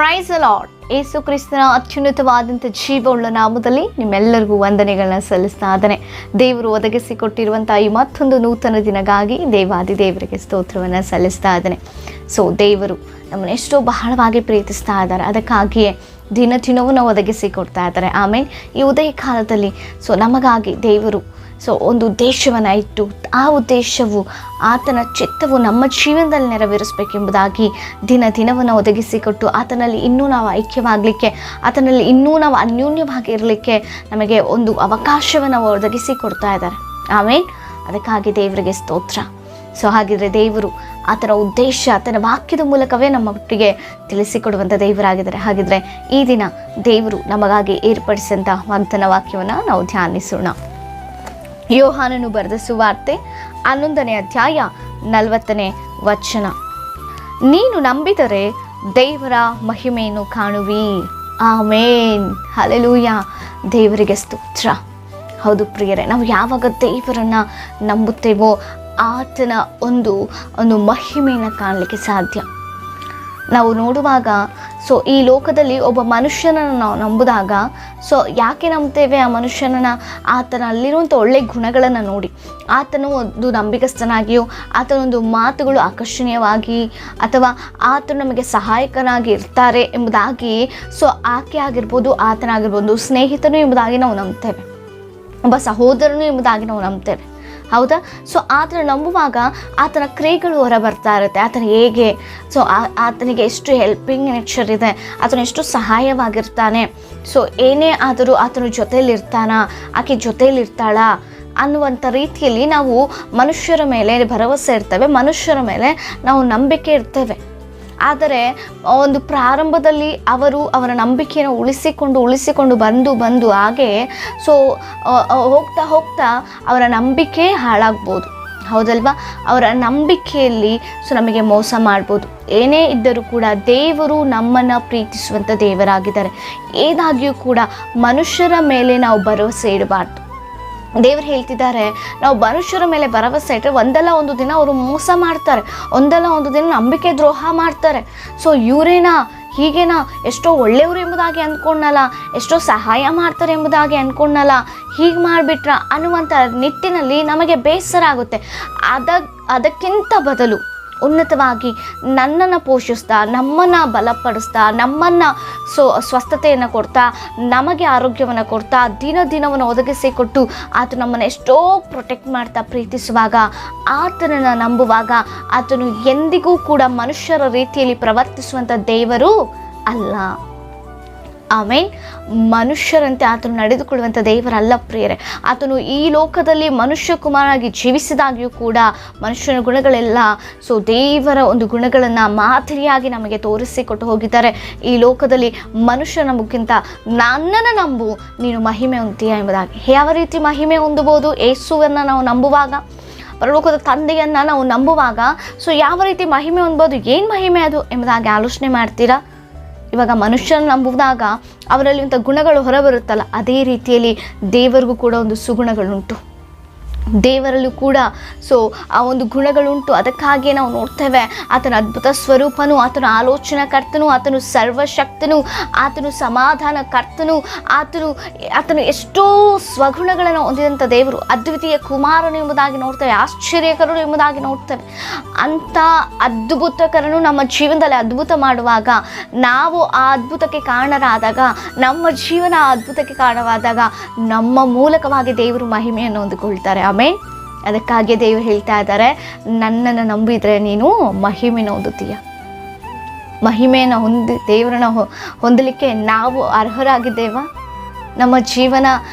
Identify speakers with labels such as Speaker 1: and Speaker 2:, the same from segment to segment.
Speaker 1: Praise the lord. ಯೇಸು ಕ್ರಿಸ್ತನ ಅತ್ಯುನ್ನತವಾದಂಥ ಜೀವವುಳ್ಳ ನಾಮದಲ್ಲಿ ನಿಮ್ಮೆಲ್ಲರಿಗೂ ವಂದನೆಗಳನ್ನ ಸಲ್ಲಿಸ್ತಾ ಇದ್ದಾನೆ. ದೇವರು ಒದಗಿಸಿಕೊಟ್ಟಿರುವಂಥ ಈ ಮತ್ತೊಂದು ನೂತನ ದಿನಗಾಗಿ ದೇವಾದಿ ದೇವರಿಗೆ ಸ್ತೋತ್ರವನ್ನು ಸಲ್ಲಿಸ್ತಾ ಇದ್ದಾನೆ. ಸೊ ದೇವರು ನಮ್ಮನ್ನು ಎಷ್ಟೋ ಬಹಳವಾಗಿ ಪ್ರೀತಿಸ್ತಾ ಇದ್ದಾರೆ, ಅದಕ್ಕಾಗಿಯೇ ದಿನವನ್ನು ಒದಗಿಸಿಕೊಡ್ತಾ ಇದ್ದಾರೆ. ಆಮೇಲೆ ಈ ಉದಯ ಕಾಲದಲ್ಲಿ ನಮಗಾಗಿ ದೇವರು ಒಂದು ಉದ್ದೇಶವನ್ನು ಇಟ್ಟು ಆ ಉದ್ದೇಶವು ಆತನ ಚಿತ್ತವು ನಮ್ಮ ಜೀವನದಲ್ಲಿ ನೆರವೇರಿಸಬೇಕೆಂಬುದಾಗಿ ದಿನವನ್ನು ಒದಗಿಸಿಕೊಟ್ಟು ಆತನಲ್ಲಿ ಇನ್ನೂ ನಾವು ಐಕ್ಯವಾಗಲಿಕ್ಕೆ, ಆತನಲ್ಲಿ ಇನ್ನೂ ನಾವು ಅನ್ಯೋನ್ಯವಾಗಿ ಇರಲಿಕ್ಕೆ ನಮಗೆ ಒಂದು ಅವಕಾಶವನ್ನು ಒದಗಿಸಿಕೊಡ್ತಾ ಇದ್ದಾರೆ. ಆಮೇಲೆ ಅದಕ್ಕಾಗಿ ದೇವರಿಗೆ ಸ್ತೋತ್ರ. ಹಾಗಿದ್ರೆ ದೇವರು ಆತನ ಉದ್ದೇಶ ಆತನ ವಾಕ್ಯದ ಮೂಲಕವೇ ನಮ್ಮ ಒಟ್ಟಿಗೆ ತಿಳಿಸಿಕೊಡುವಂಥ ದೇವರಾಗಿದ್ದಾರೆ. ಹಾಗಿದ್ರೆ ಈ ದಿನ ದೇವರು ನಮಗಾಗಿ ಏರ್ಪಡಿಸಿದಂಥ ವಾಗ್ದಾನ ವಾಕ್ಯವನ್ನು ನಾವು ಧ್ಯಾನಿಸೋಣ. ಯೋಹಾನನು ಬರೆದ ಸುವಾರ್ತೆ 11ನೇ ಅಧ್ಯಾಯ 40ನೇ ವಚನ. ನೀನು ನಂಬಿದರೆ ದೇವರ ಮಹಿಮೆಯನ್ನು ಕಾಣುವಿ. ಆಮೇನ್, ಹಲ್ಲೆಲೂಯಾ. ದೇವರಿಗೆ ಸ್ತೋತ್ರ. ಹೌದು ಪ್ರಿಯರೇ, ನಾವು ಯಾವಾಗ ದೇವರನ್ನು ನಂಬುತ್ತೇವೋ ಆತನ ಒಂದು ಮಹಿಮೆಯನ್ನು ಕಾಣಲಿಕ್ಕೆ ಸಾಧ್ಯ. ನಾವು ನೋಡುವಾಗ ಈ ಲೋಕದಲ್ಲಿ ಒಬ್ಬ ಮನುಷ್ಯನನ್ನು ನಾವು ನಂಬಿದಾಗ ಯಾಕೆ ನಂಬ್ತೇವೆ ಆ ಮನುಷ್ಯನನ್ನು? ಆತನಲ್ಲಿರುವಂಥ ಒಳ್ಳೆಯ ಗುಣಗಳನ್ನು ನೋಡಿ, ಆತನು ಒಂದು ನಂಬಿಕಸ್ಥನಾಗಿಯೋ, ಆತನೊಂದು ಮಾತುಗಳು ಆಕರ್ಷಣೀಯವಾಗಿ, ಅಥವಾ ಆತನು ನಮಗೆ ಸಹಾಯಕನಾಗಿ ಇರ್ತಾರೆ ಎಂಬುದಾಗಿ ಆಕೆ ಆಗಿರ್ಬೋದು, ಆತನಾಗಿರ್ಬೋದು, ಸ್ನೇಹಿತನು ಎಂಬುದಾಗಿ ನಾವು ನಂಬ್ತೇವೆ, ಒಬ್ಬ ಸಹೋದರನು ಎಂಬುದಾಗಿ ನಾವು ನಂಬ್ತೇವೆ. ಹೌದಾ? ಆತನ ನಂಬುವಾಗ ಆತನ ಕ್ರಿಯೆಗಳು ಹೊರ ಬರ್ತಾ ಇರುತ್ತೆ. ಆತನ ಹೇಗೆ ಆತನಿಗೆ ಎಷ್ಟು ಹೆಲ್ಪಿಂಗ್ ನೇಚರ್ ಇದೆ, ಆತನು ಎಷ್ಟು ಸಹಾಯವಾಗಿರ್ತಾನೆ, ಏನೇ ಆದರೂ ಆತನ ಜೊತೆಯಲ್ಲಿರ್ತಾನ, ಆಕೆ ಜೊತೆಯಲ್ಲಿರ್ತಾಳ ಅನ್ನುವಂಥ ರೀತಿಯಲ್ಲಿ ನಾವು ಮನುಷ್ಯರ ಮೇಲೆ ಭರವಸೆ ಇರ್ತೇವೆ, ಮನುಷ್ಯರ ಮೇಲೆ ನಾವು ನಂಬಿಕೆ ಇರ್ತೇವೆ. ಆದರೆ ಒಂದು ಪ್ರಾರಂಭದಲ್ಲಿ ಅವರ ನಂಬಿಕೆಯನ್ನು ಉಳಿಸಿಕೊಂಡು ಬಂದು ಹಾಗೆ ಹೋಗ್ತಾ ಅವರ ನಂಬಿಕೆ ಹಾಳಾಗ್ಬೋದು. ಹೌದಲ್ವಾ? ಅವರ ನಂಬಿಕೆಯಲ್ಲಿ ನಮಗೆ ಮೋಸ ಮಾಡ್ಬೋದು. ಏನೇ ಇದ್ದರೂ ಕೂಡ ದೇವರು ನಮ್ಮನ್ನು ಪ್ರೀತಿಸುವಂಥ ದೇವರಾಗಿದ್ದಾರೆ. ಏನಾಗಿಯೂ ಕೂಡ ಮನುಷ್ಯರ ಮೇಲೆ ನಾವು ಭರವಸೆ ಇಡಬಾರ್ದು. ದೇವರು ಹೇಳ್ತಿದ್ದಾರೆ, ನಾವು ಮನುಷ್ಯರ ಮೇಲೆ ಭರವಸೆ ಇಟ್ಟರೆ ಒಂದಲ್ಲ ಒಂದು ದಿನ ಅವರು ಮೋಸ ಮಾಡ್ತಾರೆ, ಒಂದಲ್ಲ ಒಂದು ದಿನ ನಂಬಿಕೆ ದ್ರೋಹ ಮಾಡ್ತಾರೆ. ಇವರೇನಾ ಹೀಗೇನಾ, ಎಷ್ಟೋ ಒಳ್ಳೆಯವರು ಎಂಬುದಾಗಿ ಅಂದ್ಕೊಂಡಲ್ಲ, ಎಷ್ಟೋ ಸಹಾಯ ಮಾಡ್ತಾರೆ ಎಂಬುದಾಗಿ ಅಂದ್ಕೊಂಡಲ್ಲ, ಹೀಗೆ ಮಾಡಿಬಿಟ್ರ ಅನ್ನುವಂಥ ನಿಟ್ಟಿನಲ್ಲಿ ನಮಗೆ ಬೇಸರ ಆಗುತ್ತೆ. ಅದಕ್ಕಿಂತ ಬದಲು ಉನ್ನತವಾಗಿ ನನ್ನನ್ನು ಪೋಷಿಸ್ತಾ, ನಮ್ಮನ್ನು ಬಲಪಡಿಸ್ತಾ, ನಮ್ಮನ್ನು ಸ್ವಸ್ಥತೆಯನ್ನು ಕೊಡ್ತಾ, ನಮಗೆ ಆರೋಗ್ಯವನ್ನು ಕೊಡ್ತಾ, ದಿನವನ್ನು ಒದಗಿಸಿಕೊಟ್ಟು ಆತ ನಮ್ಮನ್ನು ಎಷ್ಟೋ ಪ್ರೊಟೆಕ್ಟ್ ಮಾಡ್ತಾ ಪ್ರೀತಿಸುವಾಗ, ಆತನನ್ನು ನಂಬುವಾಗ ಆತನು ಎಂದಿಗೂ ಕೂಡ ಮನುಷ್ಯರ ರೀತಿಯಲ್ಲಿ ಪ್ರವರ್ತಿಸುವಂಥ ದೇವರು ಅಲ್ಲ. ಆಮೇಲೆ ಮನುಷ್ಯರಂತೆ ಆತನು ನಡೆದುಕೊಳ್ಳುವಂಥ ದೇವರಲ್ಲ ಪ್ರಿಯರೇ. ಆತನು ಈ ಲೋಕದಲ್ಲಿ ಮನುಷ್ಯ ಕುಮಾರನಾಗಿ ಜೀವಿಸಿದಾಗಿಯೂ ಕೂಡ ಮನುಷ್ಯನ ಗುಣಗಳೆಲ್ಲ ದೇವರ ಒಂದು ಗುಣಗಳನ್ನು ಮಾದರಿಯಾಗಿ ನಮಗೆ ತೋರಿಸಿಕೊಟ್ಟು ಹೋಗಿದ್ದಾರೆ. ಈ ಲೋಕದಲ್ಲಿ ಮನುಷ್ಯ ನಂಬುಕ್ಕಿಂತ ನನ್ನನ್ನು ನಂಬು, ನೀನು ಮಹಿಮೆ ಹೊಂದ್ತೀಯ ಎಂಬುದಾಗಿ. ಯಾವ ರೀತಿ ಮಹಿಮೆ ಹೊಂದಬಹುದು? ಯೇಸುವನ್ನು ನಾವು ನಂಬುವಾಗ, ಪರಲೋಕದ ತಂದೆಯನ್ನು ನಾವು ನಂಬುವಾಗ ಯಾವ ರೀತಿ ಮಹಿಮೆ ಹೊಂದ್ಬೋದು? ಏನು ಮಹಿಮೆ ಅದು ಎಂಬುದಾಗಿ ಆಲೋಚನೆ ಮಾಡ್ತೀರಾ? ಇವಾಗ ಮನುಷ್ಯನ ನಂಬುವಾಗ ಅವರಲ್ಲಿ ಇಂಥ ಗುಣಗಳು ಹೊರಬರುತ್ತಲ್ಲ, ಅದೇ ರೀತಿಯಲ್ಲಿ ದೇವರಿಗೂ ಕೂಡ ಒಂದು ಸುಗುಣಗಳುಂಟು, ದೇವರಲ್ಲೂ ಕೂಡ ಆ ಒಂದು ಗುಣಗಳುಂಟು. ಅದಕ್ಕಾಗಿಯೇ ನಾವು ನೋಡ್ತೇವೆ, ಆತನ ಅದ್ಭುತ ಸ್ವರೂಪನು, ಆತನ ಆಲೋಚನಾ ಕರ್ತನು, ಆತನು ಸರ್ವಶಕ್ತನು, ಆತನು ಸಮಾಧಾನ ಕರ್ತನು, ಆತನು ಎಷ್ಟೋ ಸ್ವಗುಣಗಳನ್ನು ಹೊಂದಿದಂಥ ದೇವರು, ಅದ್ವಿತೀಯ ಕುಮಾರನು ಎಂಬುದಾಗಿ ನೋಡ್ತೇವೆ, ಆಶ್ಚರ್ಯಕರನು ಎಂಬುದಾಗಿ ನೋಡ್ತೇವೆ. ಅಂಥ ಅದ್ಭುತಕರನು ನಮ್ಮ ಜೀವನದಲ್ಲಿ ಅದ್ಭುತ ಮಾಡುವಾಗ, ನಾವು ಆ ಅದ್ಭುತಕ್ಕೆ ಕಾರಣರಾದಾಗ, ನಮ್ಮ ಜೀವನ ಆ ಅದ್ಭುತಕ್ಕೆ ಕಾರಣವಾದಾಗ ನಮ್ಮ ಮೂಲಕವಾಗಿ ದೇವರು ಮಹಿಮೆಯನ್ನು ಹೊಂದಿಕೊಳ್ತಾರೆ. ಆಮೇಲೆ ಅದಕ್ಕಾಗಿ ದೇವರು ಹೇಳ್ತಾ ಇದ್ದಾರೆ, ನನ್ನನ್ನು ನಂಬಿದರೆ ನೀನು ಮಹಿಮೆಯನ್ನು ಹೊಂದುತ್ತೀಯ. ಮಹಿಮೆಯನ್ನು ದೇವರನ್ನು ಹೊಂದಲಿಕ್ಕೆ ನಾವು ಅರ್ಹರಾಗಿದ್ದೇವಾ? ನಮ್ಮ ಜೀವನ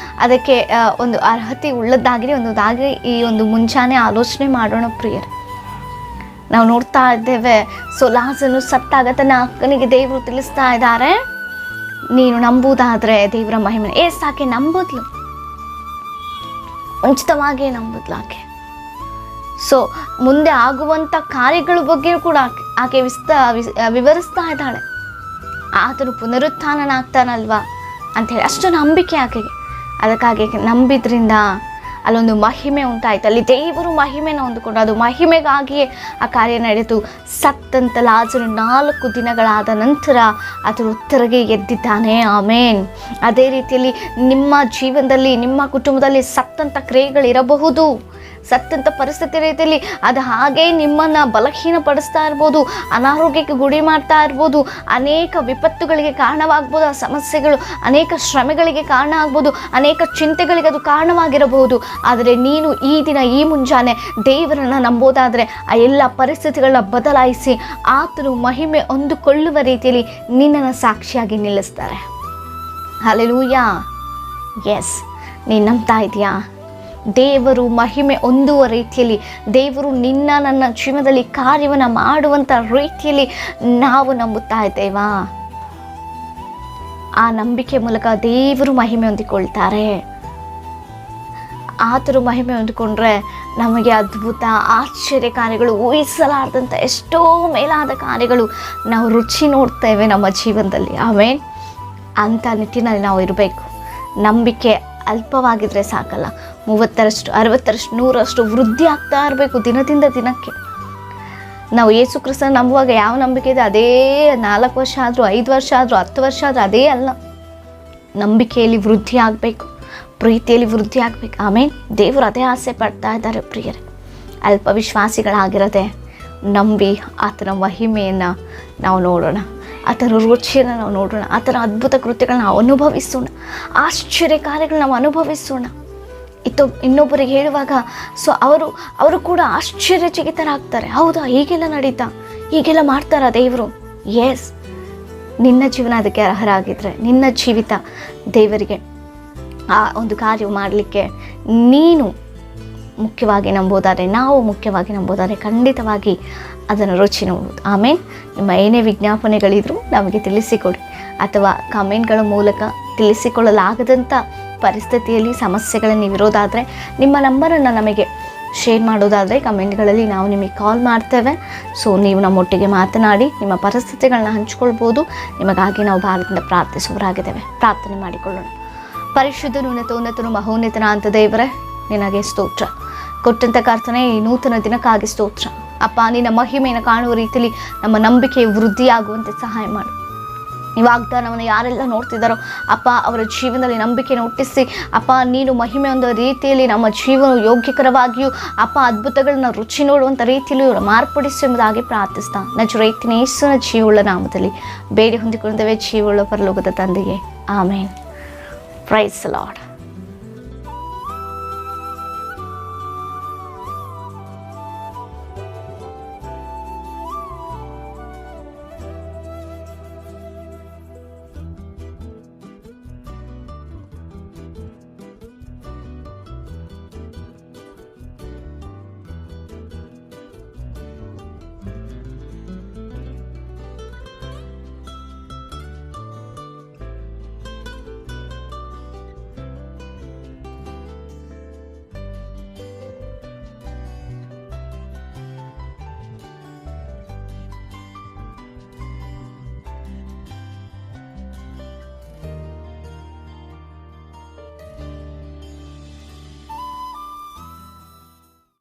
Speaker 1: ಅದಕ್ಕೆ ಒಂದು ಅರ್ಹತೆ ಉಳ್ಳದ್ದಾಗಿದೆ ಒಂದಾಗಿ ಈ ಒಂದು ಮುಂಚಾನೆ ಆಲೋಚನೆ ಮಾಡೋಣ ಪ್ರಿಯರೇ. ನಾವು ನೋಡ್ತಾ ಇದ್ದೇವೆ, ಲಾಜರನು ಸತ್ತಾಗ ತನ್ನ ಅಕ್ಕನಿಗೆ ದೇವರು ತಿಳಿಸ್ತಾ ಇದ್ದಾರೆ, ನೀನು ನಂಬುವುದಾದರೆ ದೇವರ ಮಹಿಮೆ. ಸಾಕೆ ನಂಬೋದ್ಲು, ಮುಂಚಿತವಾಗಿ ನಂಬುದ್ಲಾಕೆ. ಮುಂದೆ ಆಗುವಂಥ ಕಾರ್ಯಗಳ ಬಗ್ಗೆ ಕೂಡ ಆಕೆ ವಿವರಿಸ್ತಾ ಇದ್ದಾಳೆ. ಆತನು ಪುನರುತ್ಥಾನನಾಗ್ತಾನಲ್ವಾ ಅಂಥೇಳಿ ಅಷ್ಟು ನಂಬಿಕೆ ಆಕೆಗೆ. ಅದಕ್ಕಾಗಿ ನಂಬಿದ್ರಿಂದ ಅಲ್ಲೊಂದು ಮಹಿಮೆ ಉಂಟಾಯಿತು. ಅಲ್ಲಿ ದೇವರು ಮಹಿಮೆನ ಹೊಂದಿಕೊಂಡು ಅದು ಮಹಿಮೆಗಾಗಿಯೇ ಆ ಕಾರ್ಯ ನಡೆಯಿತು. ಸತ್ತಂತ ಲಾಜರು 4 ದಿನಗಳಾದ ನಂತರ ಅದರ ಉತ್ತರಗೆ ಎದ್ದಿದ್ದಾನೆ. ಆಮೇನ್. ಅದೇ ರೀತಿಯಲ್ಲಿ ನಿಮ್ಮ ಜೀವನದಲ್ಲಿ, ನಿಮ್ಮ ಕುಟುಂಬದಲ್ಲಿ ಸತ್ತಂತ ಕ್ರಿಯೆಗಳಿರಬಹುದು, ಸತ್ತಂಥ ಪರಿಸ್ಥಿತಿ ರೀತಿಯಲ್ಲಿ ಅದು ಹಾಗೇ ನಿಮ್ಮನ್ನು ಬಲಹೀನಪಡಿಸ್ತಾ ಇರ್ಬೋದು, ಅನಾರೋಗ್ಯಕ್ಕೆ ಗುರಿ ಮಾಡ್ತಾ ಇರ್ಬೋದು, ಅನೇಕ ವಿಪತ್ತುಗಳಿಗೆ ಕಾರಣವಾಗ್ಬೋದು, ಆ ಸಮಸ್ಯೆಗಳು ಅನೇಕ ಶ್ರಮೆಗಳಿಗೆ ಕಾರಣ ಆಗ್ಬೋದು, ಅನೇಕ ಚಿಂತೆಗಳಿಗೆ ಅದು ಕಾರಣವಾಗಿರಬಹುದು. ಆದರೆ ನೀನು ಈ ದಿನ, ಈ ಮುಂಜಾನೆ ದೇವರನ್ನು ನಂಬೋದಾದರೆ ಆ ಎಲ್ಲ ಪರಿಸ್ಥಿತಿಗಳನ್ನ ಬದಲಾಯಿಸಿ ಆತನು ಮಹಿಮೆ ಹೊಂದಿಕೊಳ್ಳುವ ರೀತಿಯಲ್ಲಿ ನಿನ್ನನ್ನು ಸಾಕ್ಷಿಯಾಗಿ ನಿಲ್ಲಿಸ್ತಾರೆ. ಹಲ್ಲೆಲೂಯಾ. ಎಸ್, ನೀನು ನಂಬ್ತಾ ಇದೆಯಾ? ದೇವರು ಮಹಿಮೆ ಹೊಂದುವ ರೀತಿಯಲ್ಲಿ, ದೇವರು ನನ್ನ ಜೀವನದಲ್ಲಿ ಕಾರ್ಯವನ್ನು ಮಾಡುವಂಥ ರೀತಿಯಲ್ಲಿ ನಾವು ನಂಬುತ್ತಾ ಇದ್ದೇವಾ? ಆ ನಂಬಿಕೆ ಮೂಲಕ ದೇವರು ಮಹಿಮೆ ಹೊಂದಿಕೊಳ್ತಾರೆ. ಆತರು ಮಹಿಮೆ ಹೊಂದಿಕೊಂಡ್ರೆ ನಮಗೆ ಅದ್ಭುತ, ಆಶ್ಚರ್ಯ ಕಾರ್ಯಗಳು, ಊಹಿಸಲಾರ್ದಂಥ ಎಷ್ಟೋ ಮೇಲಾದ ಕಾರ್ಯಗಳು ನಾವು ರುಚಿ ನೋಡ್ತೇವೆ ನಮ್ಮ ಜೀವನದಲ್ಲಿ. ಆಮೇಲೆ ಅಂಥ ನಿಟ್ಟಿನಲ್ಲಿ ನಾವು ಇರಬೇಕು. ನಂಬಿಕೆ ಅಲ್ಪವಾಗಿದ್ದರೆ ಸಾಕಲ್ಲ, 30ರಷ್ಟು, 60ರಷ್ಟು, 100ರಷ್ಟು ವೃದ್ಧಿ ಆಗ್ತಾ ಇರಬೇಕು ದಿನದಿಂದ ದಿನಕ್ಕೆ. ನಾವು ಯೇಸು ಕ್ರಿಸ್ತನ ನಂಬುವಾಗ ಯಾವ ನಂಬಿಕೆ ಇದೆ ಅದೇ 4 ವರ್ಷ ಆದರೂ, 5 ವರ್ಷ ಆದರೂ, 10 ವರ್ಷ ಆದರೂ ಅದೇ ಅಲ್ಲ. ನಂಬಿಕೆಯಲ್ಲಿ ವೃದ್ಧಿ ಆಗಬೇಕು, ಪ್ರೀತಿಯಲ್ಲಿ ವೃದ್ಧಿ ಆಗಬೇಕು. ಆಮೇಲೆ ದೇವರು ಅದೇ ಆಸೆ ಪಡ್ತಾ ಇದ್ದಾರೆ ಪ್ರಿಯರೇ. ಅಲ್ಪ ವಿಶ್ವಾಸಿಗಳಾಗಿರದೆ ನಂಬಿ ಆತನ ಮಹಿಮೆಯನ್ನು ನಾವು ನೋಡೋಣ, ಆತನ ರುಚಿಯನ್ನು ನಾವು ನೋಡೋಣ, ಆತನ ಅದ್ಭುತ ಕೃತ್ಯಗಳನ್ನ ನಾವು ಅನುಭವಿಸೋಣ, ಆಶ್ಚರ್ಯ ಕಾರ್ಯಗಳನ್ನ ನಾವು ಅನುಭವಿಸೋಣ. ಇನ್ನೊಬ್ಬರಿಗೆ ಹೇಳುವಾಗ ಅವರು ಕೂಡ ಆಶ್ಚರ್ಯಚಕಿತರಾಗ್ತಾರೆ. ಹೌದಾ, ಹೀಗೆಲ್ಲ ನಡೀತಾ, ಹೀಗೆಲ್ಲ ಮಾಡ್ತಾರ ದೇವರು? ಎಸ್, ನಿನ್ನ ಜೀವನ ಅದಕ್ಕೆ ಅರ್ಹರಾಗಿದ್ದರೆ, ನಿನ್ನ ಜೀವಿತ ದೇವರಿಗೆ ಆ ಒಂದು ಕಾರ್ಯ ಮಾಡಲಿಕ್ಕೆ ನೀನು ಮುಖ್ಯವಾಗಿ ನಂಬೋದಾದರೆ, ನಾವು ಮುಖ್ಯವಾಗಿ ನಂಬೋದಾದರೆ ಖಂಡಿತವಾಗಿ ಅದನ್ನು ರುಚಿ ನೋಡ್ಬೋದು. ಆಮೇಲೆ ನಿಮ್ಮ ಏನೇ ವಿಜ್ಞಾಪನೆಗಳಿದ್ರೂ ನಮಗೆ ತಿಳಿಸಿಕೊಡಿ, ಅಥವಾ ಕಮೆಂಟ್ಗಳ ಮೂಲಕ ತಿಳಿಸಿಕೊಳ್ಳಲಾಗದಂಥ ಪರಿಸ್ಥಿತಿಯಲ್ಲಿ ಸಮಸ್ಯೆಗಳನ್ನು ನೀವಿರೋದಾದರೆ ನಿಮ್ಮ ನಂಬರನ್ನು ನಮಗೆ ಶೇರ್ ಮಾಡೋದಾದರೆ ಕಮೆಂಟ್ಗಳಲ್ಲಿ ನಾವು ನಿಮಗೆ ಕಾಲ್ ಮಾಡ್ತೇವೆ. ಸೊ ನೀವು ನಮ್ಮೊಟ್ಟಿಗೆ ಮಾತನಾಡಿ ನಿಮ್ಮ ಪರಿಸ್ಥಿತಿಗಳನ್ನ ಹಂಚ್ಕೊಳ್ಬೋದು. ನಿಮಗಾಗಿ ನಾವು ಭಾರತದಿಂದ ಪ್ರಾರ್ಥಿಸುವರಾಗಿದ್ದೇವೆ. ಪ್ರಾರ್ಥನೆ ಮಾಡಿಕೊಳ್ಳೋಣ. ಪರಿಶುದ್ಧನು, ಉನ್ನತೋನ್ನತನು, ಮಹೋನ್ನತನ ಅಂತ ದೇವರೇ, ನಿನಗೆ ಸ್ತೋತ್ರ. ಕೊಟ್ಟಂಥ ಕರ್ತನೆ ಈ ನೂತನ ದಿನಕ್ಕಾಗಿ ಸ್ತೋತ್ರ. ಅಪ್ಪ, ನಿನ್ನ ಮಹಿಮೆಯನ್ನು ಕಾಣುವ ರೀತಿಯಲ್ಲಿ ನಮ್ಮ ನಂಬಿಕೆ ವೃದ್ಧಿಯಾಗುವಂತೆ ಸಹಾಯ ಮಾಡು. ಈ ವಾಗ್ದಾನವನ್ನು ಯಾರೆಲ್ಲ ನೋಡ್ತಿದ್ದಾರೋ ಅಪ್ಪ, ಅವರ ಜೀವನದಲ್ಲಿ ನಂಬಿಕೆಯನ್ನು ಹುಟ್ಟಿಸಿ ಅಪ್ಪ, ನೀನು ಮಹಿಮೆ ಹೊಂದುವ ರೀತಿಯಲ್ಲಿ ನಮ್ಮ ಜೀವನ ಯೋಗ್ಯಕರವಾಗಿಯೂ ಅಪ್ಪ ಅದ್ಭುತಗಳನ್ನ ರುಚಿ ನೋಡುವಂಥ ರೀತಿಯಲ್ಲಿ ಇವರು ಮಾರ್ಪಡಿಸಿ ಎಂಬುದಾಗಿ ಪ್ರಾರ್ಥಿಸ್ತಾ ನಜರೇತಿನ ಯೇಸುವಿನ ಜೀವವುಳ್ಳ ನಾಮದಲ್ಲಿ ಬೇಡಿ ಹೊಂದಿಕೊಳ್ಳುತ್ತೇವೆ. ಜೀವವುಳ್ಳ ಪರಲೋಕದ ತಂದೆಯೇ, ಆಮೇನ್. Price the lord.